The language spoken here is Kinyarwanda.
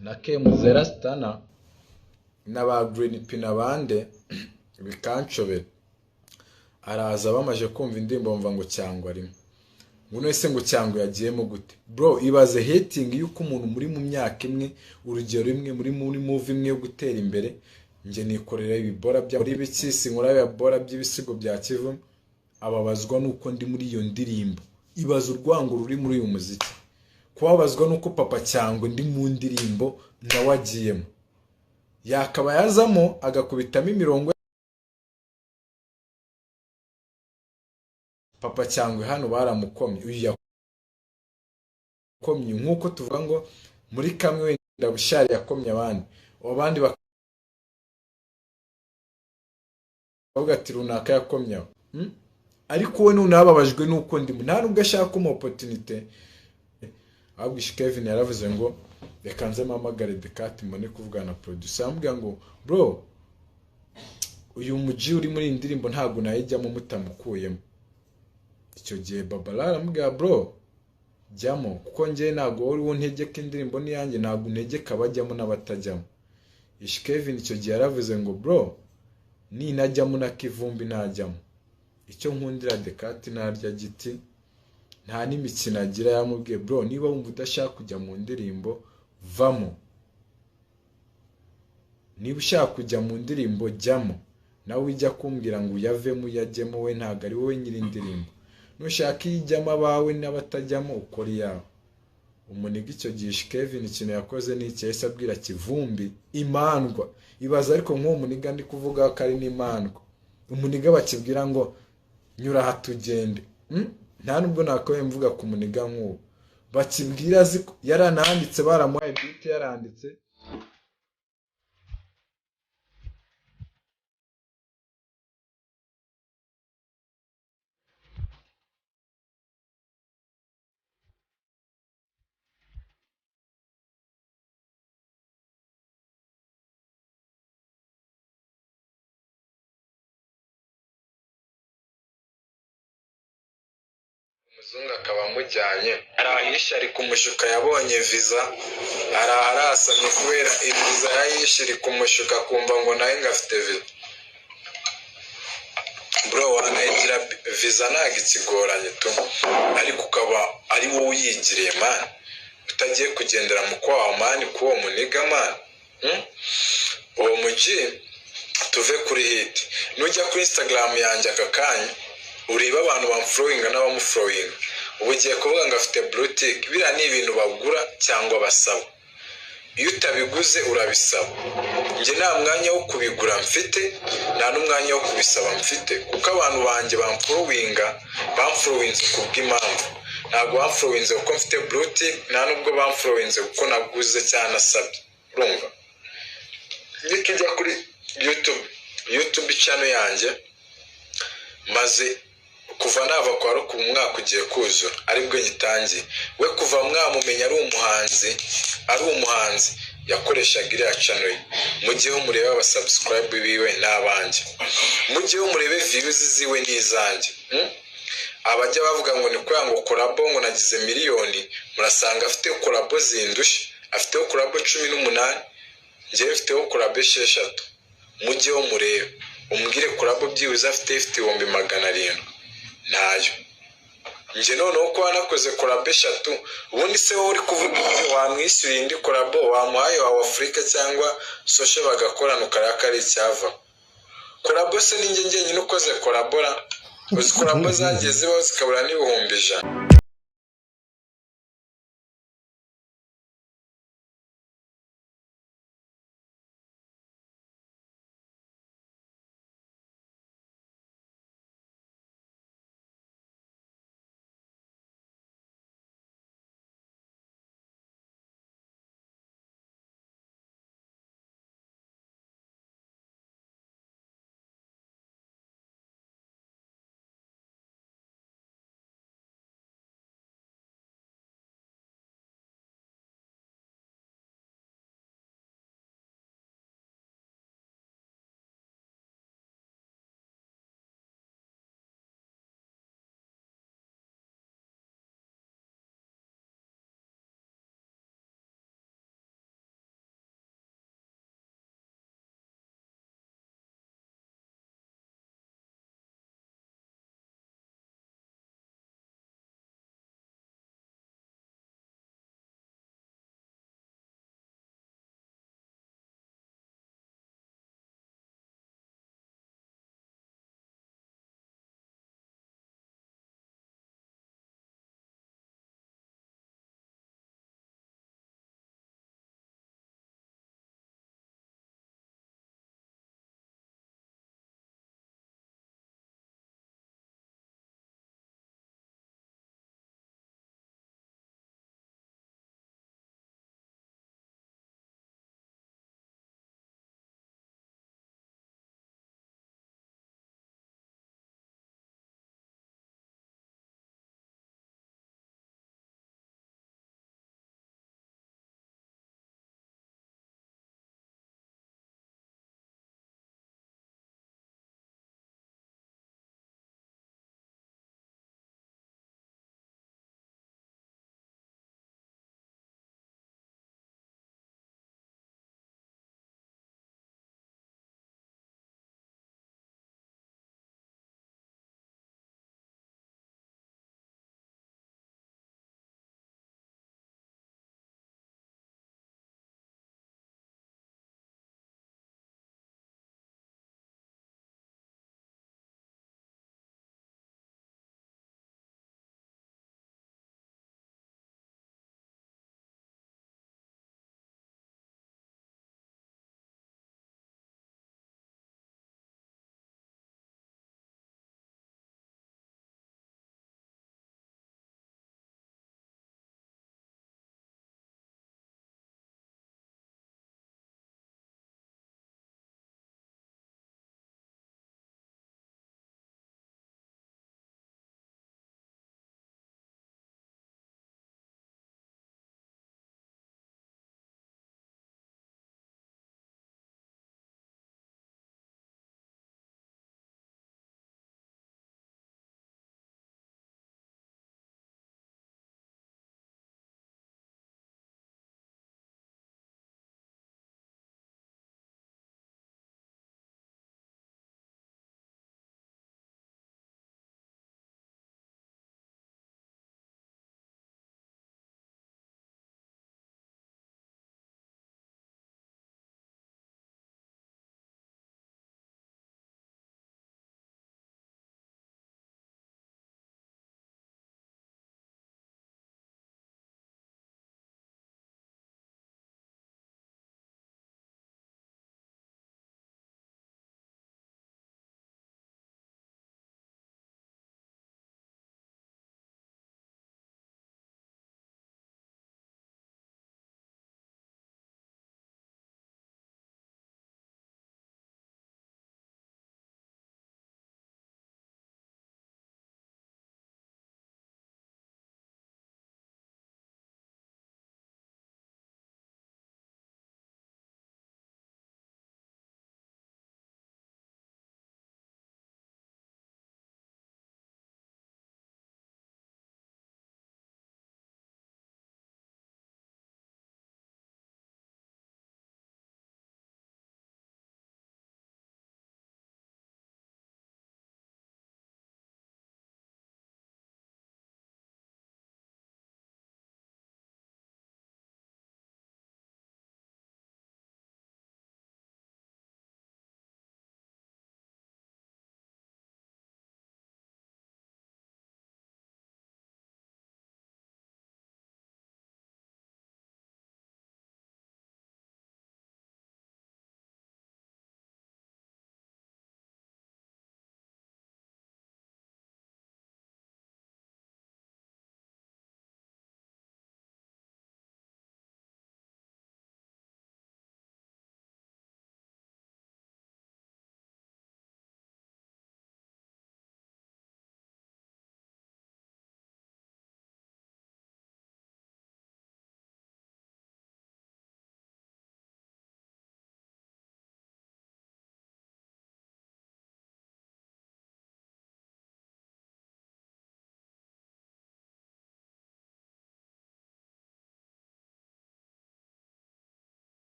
na Kemuzera Stana n'aba Green P n'abande bikanshobera. Araza bamaje kumva indirimbo bumva ngo cyangwa rimwe. Ngo nese ngo cyangwa yagiyemo gute? Bro, ibaze hating yuko umuntu muri mu myaka imwe, urugero rimwe muri movie imwe yo gutera imbere, nje nikorera ibibora bya muri bikisi nkora ibibora by'ibisigo bya Kivu, ababazwa nuko ndi muri iyo ndirimbo. Ibaze urwango ruri muri uyu muziki. Kubabazwa nuko Papa Cyangwe ndi mu ndirimbo nawagiyemo. Yakaba yazamo agakubitamo imirongo. Papa Cyangwe hano baramukomye, uyu yakomye nkuko tuvuga ngo muri kamwe wenda Bushari yakomye abandi bakavuga ati runaka yakomye. Ariko we nunababajwe nuko ndi nta nubwo ashaka mu opportunity. Ahubwo Kevin yaravuze ngo reka nze mpamagare Decat mbone kuvugana na producer, ambwira ngo bro, uyu muji uri muri indirimbo ntago nayijyamo mutamukuyemo. Icyo gihe Babala aramubwira bro, jyamo kuko ngiye ntago uri wontegeka indirimbo ni yanjye, ntago ntegeka bajyamo n'abatajyamo. Kevin icyo gihe yaravuze ngo bro, ni najyamo na Kivumbi najyamo. Icyo nkundira Decat narya giti nta n'imikino agira. Yamubwiye bro, niba wumva udashaka kujya mu ndirimbo vamo, niba ushaka kujya mu ndirimbo jyamo. Nawe ujya kumbwira ngo uyavemo uyajyemo, we ntago ari wowe nyiri indirimbo. Nushaka ijyamo abawe n'abatajyamo ukora yawe. Umuniga icyo gihe Kevin ikintu yakoze ni iki, yahise abwira Kivumbi imandwa. Ibaza ariko nk'uwo muniga ndi kuvuga ko ari n'imandwa. Umuniga bakibwira ngo nyura hatugende. Nta nubwo nakoye mvuga ku muniga nk'uwo. Bakibwira yarananditse, baramuhaye beat yaranditse. Umuzungu akaba amujyanye, arahisha ari kumushuka, yabonye visa arahasamye kubera visa yahisha iri kumushuka, kumva ngo nawe ngafite visa. Bro, wanayigira visa ntago ikigoranye tu, ariko ukaba ari wowe uyigiriye man, utagiye kugendera mu kwawa man kuwo muniga man. Uwo muji tuve kuri hit. Nujya kuri Instagram yanjye aka kanya ureba abantu bamflowinga n'abamuflowinga, ubu ugiye kuvuga ngo afite blue tick. Biriya ni ibintu bagura cyangwa basaba. Iyo utabiguze urabisaba. Nge nta mwanya wo kubigura mfite, nta n'umwanya wo kubisaba mfite, kuko abantu banjye bamflowinze kubw'impamvu. Ntabwo bamflowinze kuko mfite blue tick, nta nubwo bamflowinze kuko naguze cyangwa nasabye. Urumva? Nikijya kuri YouTube channel yanjye, maze kuva nava kwa Roku mu mwaka ugiye kuzura aribwo nyitangiye. We kuva mwamumenya ari umuhanzi yakoreshaga iriya channel. Mugihe murebe abasubscribe biwe n'abanje, mugihe murebe views ziwe n'izanjye. Abajya bavuga ngo ni kwa ngo collabo ngo nagize miliyoni, murasanga afite collabo zindushe, afite collabo 18, ngiye mfite collabo 6. Mugihe murebe umbwire collabo byibuze afite 700,000 ntayo. Nje noneho ko wanakoze collabo 3, ubundi se wowe uri kuvuga ngo wamwishyura indi collabo wamuhaye wa Afrika cyangwa social bagakorana ukaraka ari cyava. Collabo se ninjye nyine ukoze collabo, uzi collabo zagiye zibaho zikabura n'ibihumbi 100.